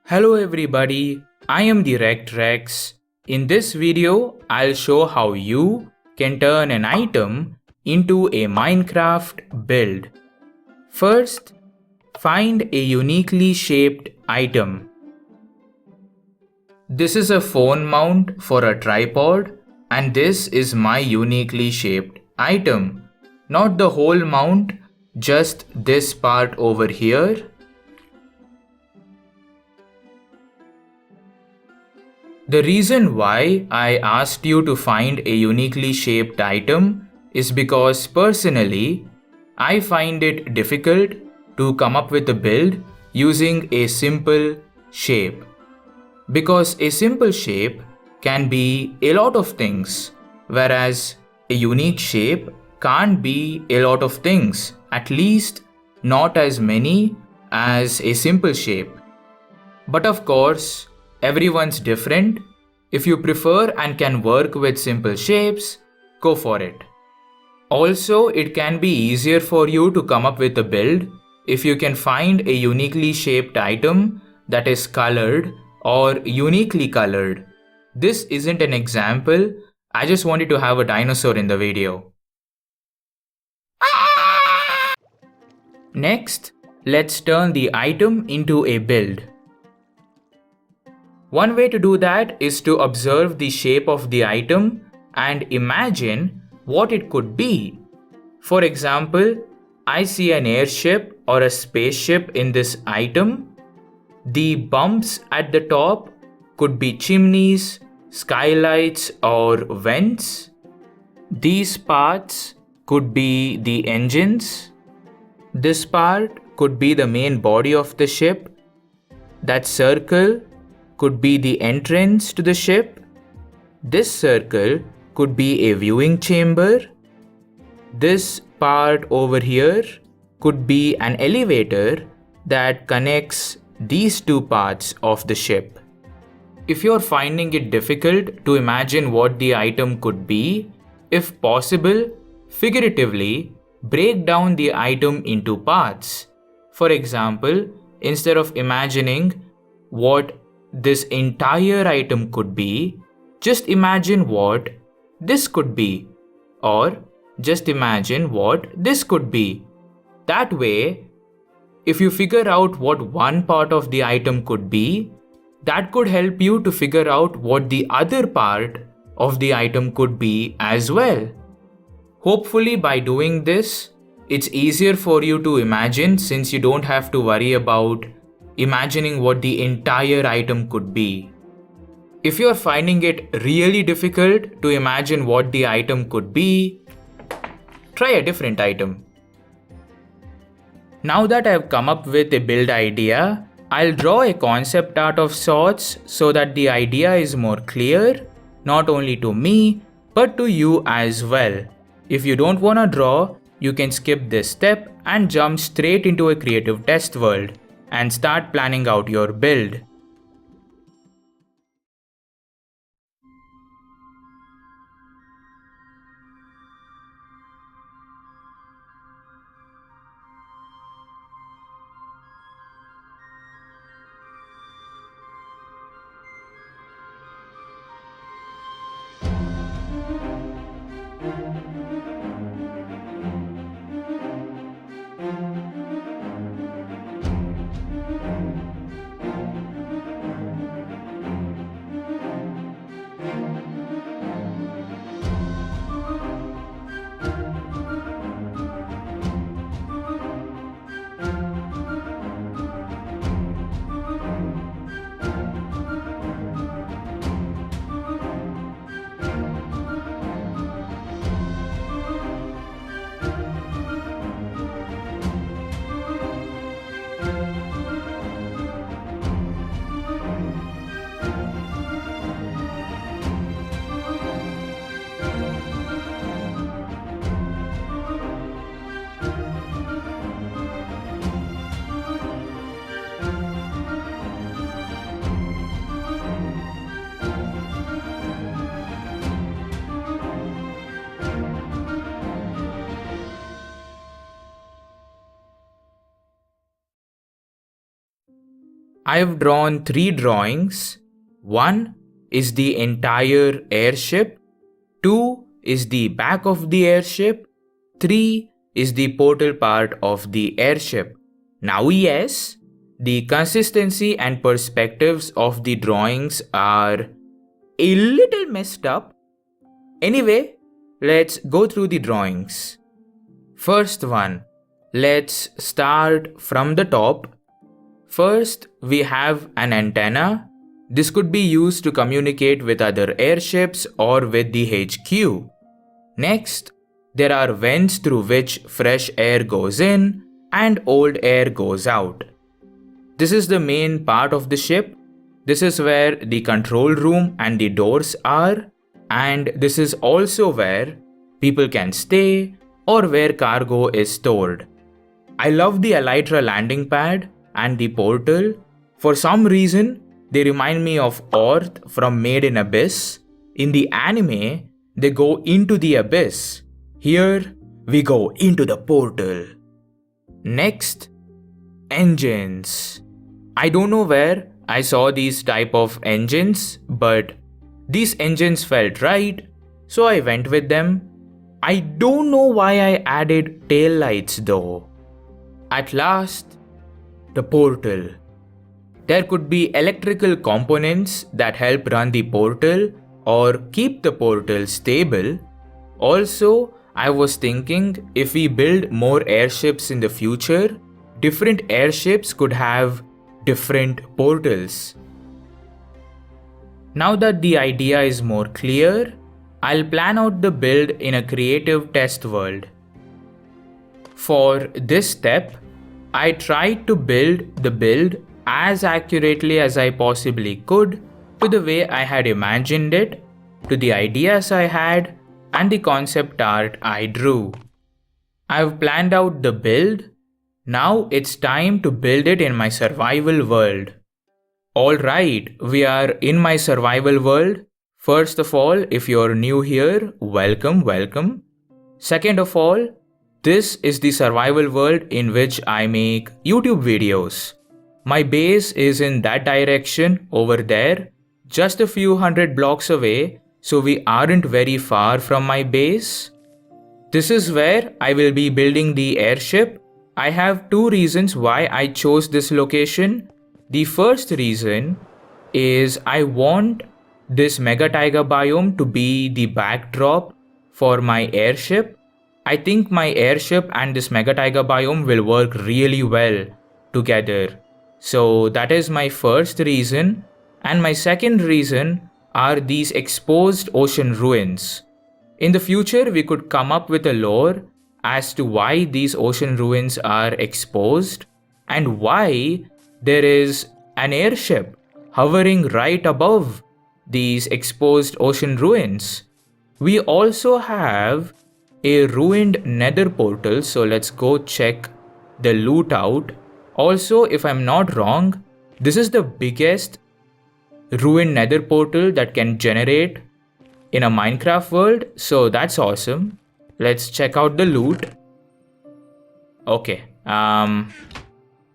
Hello everybody, I am THEREKTREX. In this video, I'll show how you can turn an item into a Minecraft build. First, find a uniquely shaped item. This is a phone mount for a tripod, and this is my uniquely shaped item. Not the whole mount, just this part over here. The reason why I asked you to find a uniquely shaped item is because personally, I find it difficult to come up with a build using a simple shape. Because a simple shape can be a lot of things, whereas a unique shape can't be a lot of things, at least not as many as a simple shape. But of course, everyone's different. If you prefer and can work with simple shapes, go for it. Also, it can be easier for you to come up with a build if you can find a uniquely shaped item that is colored or uniquely colored. This isn't an example, I just wanted to have a dinosaur in the video. Next, let's turn the item into a build. One way to do that is to observe the shape of the item and imagine what it could be. For example, I see an airship or a spaceship in this item. The bumps at the top could be chimneys, skylights, or vents. These parts could be the engines. This part could be the main body of the ship. That circle could be the entrance to the ship. This circle could be a viewing chamber. This part over here could be an elevator that connects these two parts of the ship. If you're finding it difficult to imagine what the item could be, if possible, figuratively, break down the item into parts. For example, instead of imagining what this entire item could be, just imagine what this could be, or just imagine what this could be. That way, if you figure out what one part of the item could be, that could help you to figure out what the other part of the item could be as well. Hopefully, by doing this, it's easier for you to imagine since you don't have to worry about imagining what the entire item could be. If you're finding it really difficult to imagine what the item could be, try a different item. Now that I've come up with a build idea, I'll draw a concept art of sorts so that the idea is more clear, not only to me, but to you as well. If you don't want to draw, you can skip this step and jump straight into a creative test world and start planning out your build. I have drawn 3 drawings. 1 is the entire airship, 2 is the back of the airship, 3 is the portal part of the airship. Now yes, the consistency and perspectives of the drawings are a little messed up. Anyway, let's go through the drawings. First one, let's start from the top. First, we have an antenna. This could be used to communicate with other airships or with the HQ. Next, there are vents through which fresh air goes in and old air goes out. This is the main part of the ship. This is where the control room and the doors are, and this is also where people can stay or where cargo is stored. I love the elytra landing pad and the portal. For some reason, they remind me of Earth from Made in Abyss. In the anime, they go into the abyss. Here, we go into the portal. Next, engines. I don't know where I saw these type of engines, but these engines felt right, so I went with them. I don't know why I added tail lights though. At last, the portal. There could be electrical components that help run the portal or keep the portal stable. Also, I was thinking if we build more airships in the future, different airships could have different portals. Now that the idea is more clear, I'll plan out the build in a creative test world. For this step, I tried to build the build as accurately as I possibly could to the way I had imagined it, to the ideas I had, and the concept art I drew. I've planned out the build. Now it's time to build it in my survival world. Alright, we are in my survival world. First of all, if you're new here, welcome. Second of all, this is the survival world in which I make YouTube videos. My base is in that direction over there, just a few hundred blocks away, so we aren't very far from my base. This is where I will be building the airship. I have 2 reasons why I chose this location. The first reason is I want this mega taiga biome to be the backdrop for my airship. I think my airship and this mega taiga biome will work really well together. So that is my first reason. And my second reason are these exposed ocean ruins. In the future, we could come up with a lore as to why these ocean ruins are exposed and why there is an airship hovering right above these exposed ocean ruins. We also have a ruined nether portal, so let's go check the loot out. Also, if I'm not wrong, this is the biggest ruined nether portal that can generate in a Minecraft world, so that's awesome. Let's check out the loot. Okay, I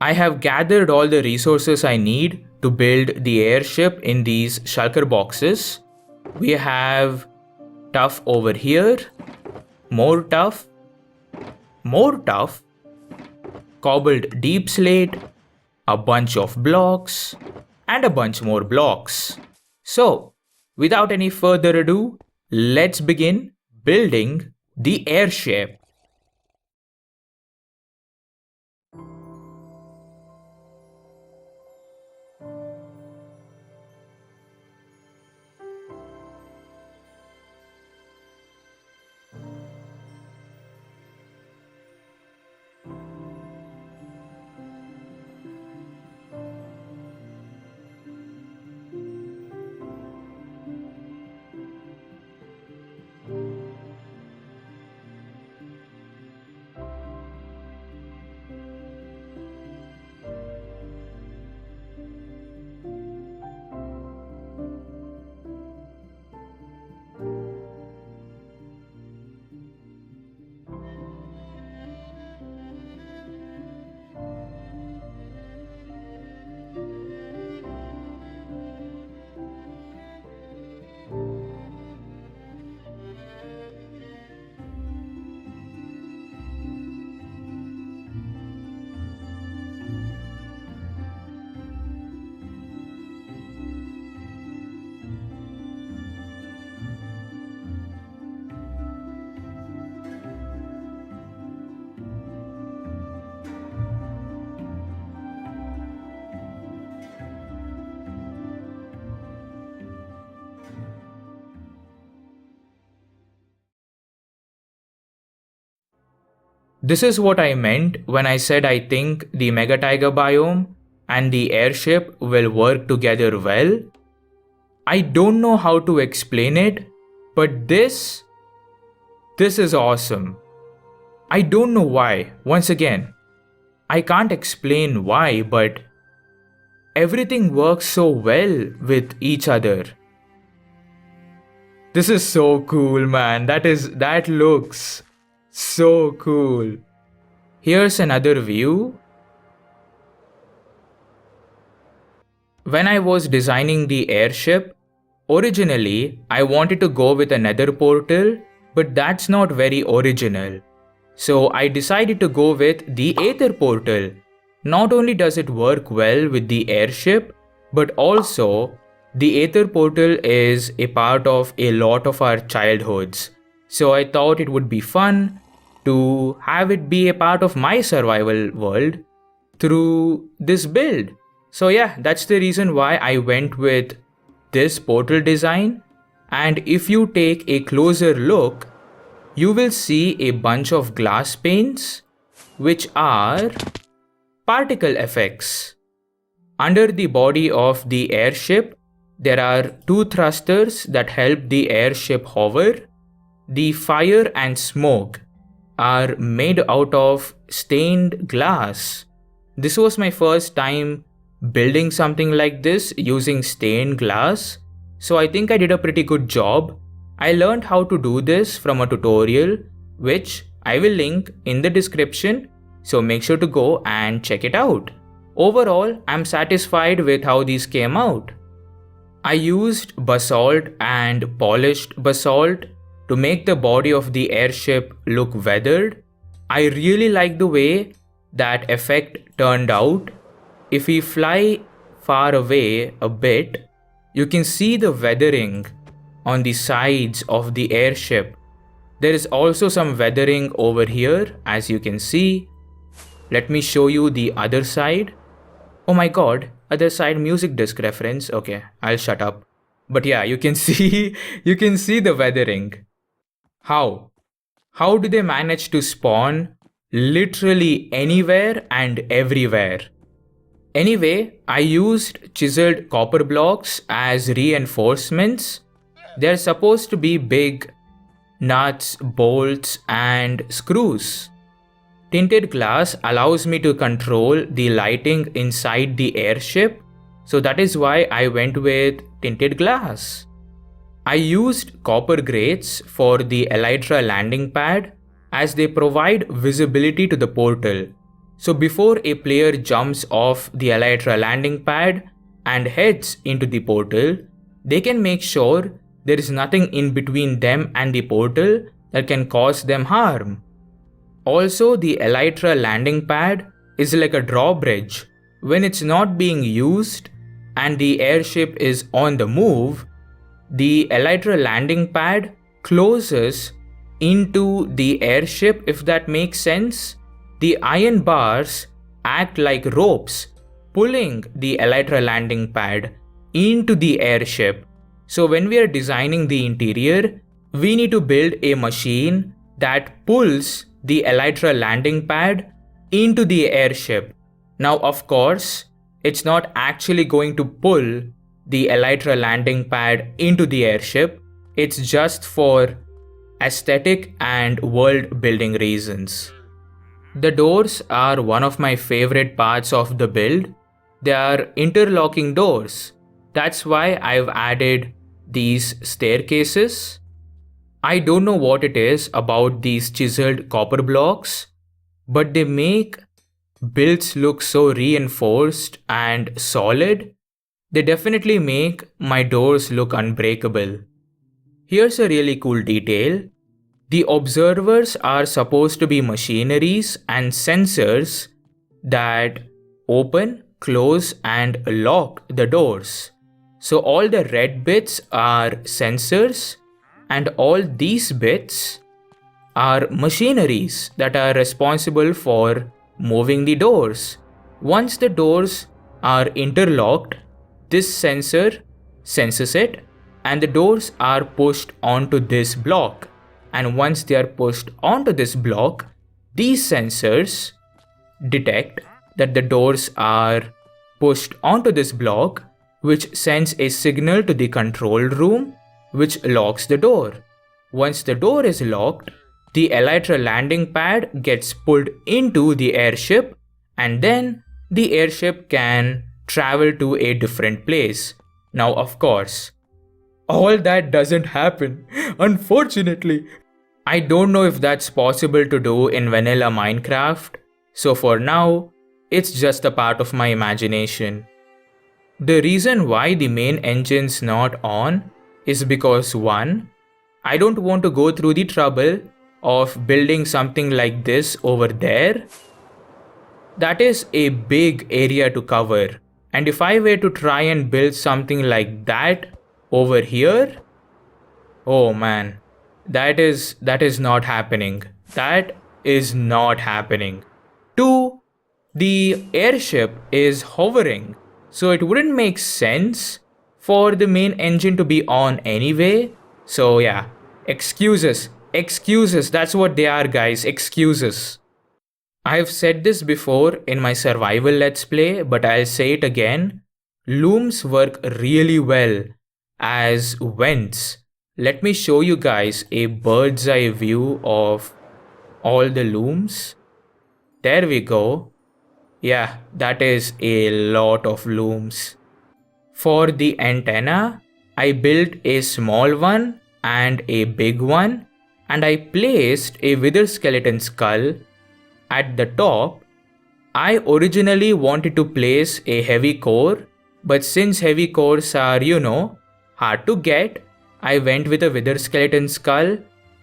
have gathered all the resources I need to build the airship in these shulker boxes. We have tuff over here, more tuff, cobbled deep slate, a bunch of blocks, and a bunch more blocks. So, without any further ado, let's begin building the airship. This is what I meant when I said I think the mega taiga biome and the airship will work together well. I don't know how to explain it, but this is awesome. I don't know why. Once again, I can't explain why, but everything works so well with each other. This is so cool, man. That looks so cool. Here's another view. When I was designing the airship, originally I wanted to go with a nether portal, but that's not very original. So I decided to go with the Aether portal. Not only does it work well with the airship, but also the Aether portal is a part of a lot of our childhoods. So I thought it would be fun to have it be a part of my survival world through this build. So yeah, that's the reason why I went with this portal design. And if you take a closer look, you will see a bunch of glass panes, which are particle effects. Under the body of the airship, there are two thrusters that help the airship hover. The fire and smoke are made out of stained glass. This was my first time building something like this using stained glass, so I think I did a pretty good job. I learned how to do this from a tutorial, which I will link in the description, so make sure to go and check it out. Overall, I'm satisfied with how these came out. I used basalt and polished basalt to make the body of the airship look weathered. I really like the way that effect turned out. If we fly far away a bit, you can see the weathering on the sides of the airship. There is also some weathering over here, as you can see. Let me show you the other side. Oh my god, other side music disc reference. Okay, I'll shut up. But yeah, you can see the weathering. How do they manage to spawn literally anywhere and everywhere? Anyway, I used chiseled copper blocks as reinforcements. They're supposed to be big nuts, bolts, and screws. Tinted glass allows me to control the lighting inside the airship, so that is why I went with tinted glass. I used copper grates for the elytra landing pad as they provide visibility to the portal. So before a player jumps off the elytra landing pad and heads into the portal, they can make sure there is nothing in between them and the portal that can cause them harm. Also, the elytra landing pad is like a drawbridge. When it's not being used and the airship is on the move, the elytra landing pad closes into the airship, if that makes sense. The iron bars act like ropes, pulling the elytra landing pad into the airship. So when we are designing the interior, we need to build a machine that pulls the elytra landing pad into the airship. Now, of course, it's not actually going to pull the elytra landing pad into the airship. It's just for aesthetic and world building reasons. The doors are one of my favorite parts of the build. They are interlocking doors. That's why I've added these staircases. I don't know what it is about these chiseled copper blocks, but they make builds look so reinforced and solid. They definitely make my doors look unbreakable. Here's a really cool detail. The observers are supposed to be machineries and sensors that open, close, and lock the doors. So all the red bits are sensors, and all these bits are machineries that are responsible for moving the doors. Once the doors are interlocked, this sensor senses it, and the doors are pushed onto this block. And once they are pushed onto this block, These sensors detect that the doors are pushed onto this block, which sends a signal to the control room, which locks the door. Once the door is locked, the elytra landing pad gets pulled into the airship, and then the airship can travel to a different place. Now, of course, all that doesn't happen, unfortunately. I don't know if that's possible to do in vanilla Minecraft, so for now, it's just a part of my imagination. The reason why the main engine's not on is because 1. I don't want to go through the trouble of building something like this over there. That is a big area to cover, and if I were to try and build something like that over here, oh man, that is not happening. That is not happening. 2. The airship is hovering, so it wouldn't make sense for the main engine to be on anyway. So yeah, excuses, that's what they are, guys, excuses. I've said this before in my survival let's play, but I'll say it again. Looms work really well as vents. Let me show you guys a bird's eye view of all the looms. There we go. Yeah, that is a lot of looms. For the antenna, I built a small one and a big one, and I placed a wither skeleton skull at the top. I originally wanted to place a heavy core, but since heavy cores are, hard to get, I went with a wither skeleton skull.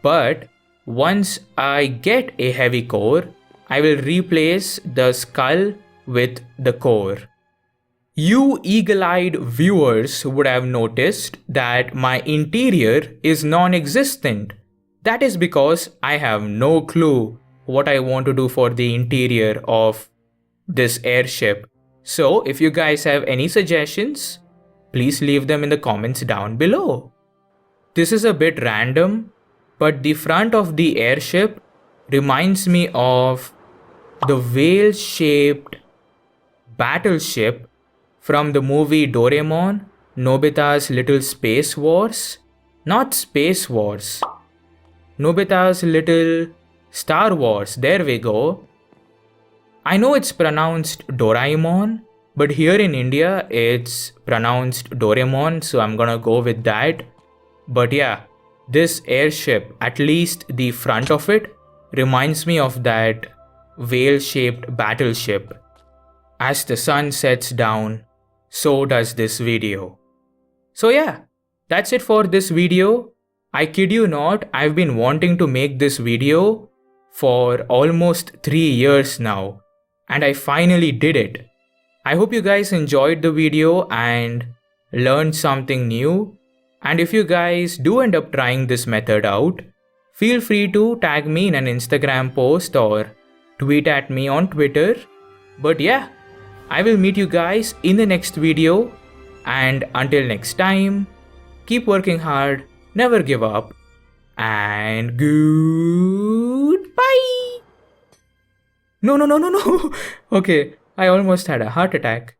But once I get a heavy core, I will replace the skull with the core. You eagle-eyed viewers would have noticed that my interior is non-existent. That is because I have no clue what I want to do for the interior of this airship. So if you guys have any suggestions, please leave them in the comments down below. This is a bit random, but the front of the airship reminds me of the whale-shaped battleship from the movie Doraemon, Nobita's Little Space Wars. Not Space Wars. Nobita's Little Star Wars. There we go. I know it's pronounced Doraemon, but here in India it's pronounced Doraemon, so I'm gonna go with that. But yeah, this airship, at least the front of it, reminds me of that whale-shaped battleship. As the sun sets down, so does this video. So yeah, that's it for this video. I kid you not, I've been wanting to make this video for almost 3 years now, and I finally did it. I hope you guys enjoyed the video and learned something new. And if you guys do end up trying this method out, feel free to tag me in an Instagram post or tweet at me on Twitter. But yeah, I will meet you guys in the next video, and until next time, keep working hard, never give up, and goodbye. No. Okay, I almost had a heart attack.